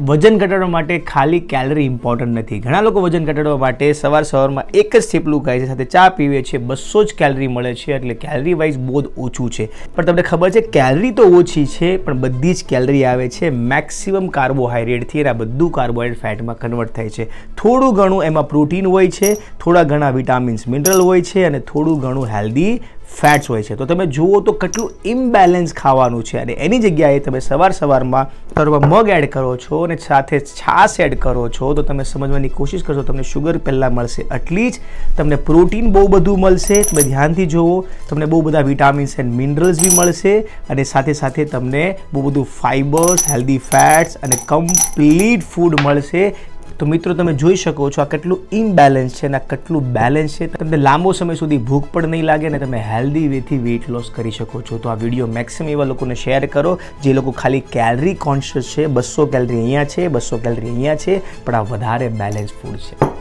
વજન ઘટાડવા માટે ખાલી કેલરી ઇમ્પોર્ટન્ટ નથી. ઘણા લોકો વજન ઘટાડવા માટે સવારમાં એક જ થેપલું ખાય છે, સાથે ચા પીવે છે, 200 જ કેલરી મળે છે, એટલે કેલરી વાઇઝ બહુ જ ઓછું છે. પણ તમને ખબર છે કેલરી તો ઓછી છે, પણ બધી જ કેલરી આવે છે મેક્સિમમ કાર્બોહાઈડ્રેટથી, અને આ બધું કાર્બોહાઈડ્રેટ ફેટમાં કન્વર્ટ થાય છે. થોડું ઘણું એમાં પ્રોટીન હોય છે, થોડા ઘણા વિટામિન્સ મિનરલ હોય છે, અને થોડું ઘણું હેલ્ધી ફેટ્સ હોય છે. તો તમે જુઓ તો કેટલું ઇમ્બેલેન્સ ખાવાનું છે, અને એની જગ્યાએ તમે સવારમાં મગ એડ કરો છો અને સાથે છાશ એડ કરો છો, તો તમે સમજવાની કોશિશ કરશો તમને શુગર પહેલાં મળશે, એટલી જ તમને પ્રોટીન બહુ બધું મળશે. તમે ધ્યાનથી જુઓ, તમને બહુ બધા વિટામિન્સ એન્ડ મિનરલ્સ બી મળશે, અને સાથે તમને બહુ બધું ફાઇબર્સ, હેલ્ધી ફેટ્સ અને કમ્પ્લીટ ફૂડ મળશે. તો મિત્રો તમે જોઈ શકો છો આ કેટલું ઇમ્બેલેન્સ છે અને આ કેટલું બેલેન્સ છે. તમને લાંબો સમય સુધી ભૂખ પણ નહીં લાગે અને તમે હેલ્ધી વેથી વેઇટ લોસ કરી શકો છો. તો આ વિડીયો મેક્સિમમ એવા લોકોને શેર કરો જે લોકો ખાલી કેલરી કોન્શિયસ છે. 200 કેલરી અહીંયા છે, 200 કેલરી અહીંયા છે, પણ આ વધારે બેલેન્સ ફૂડ છે.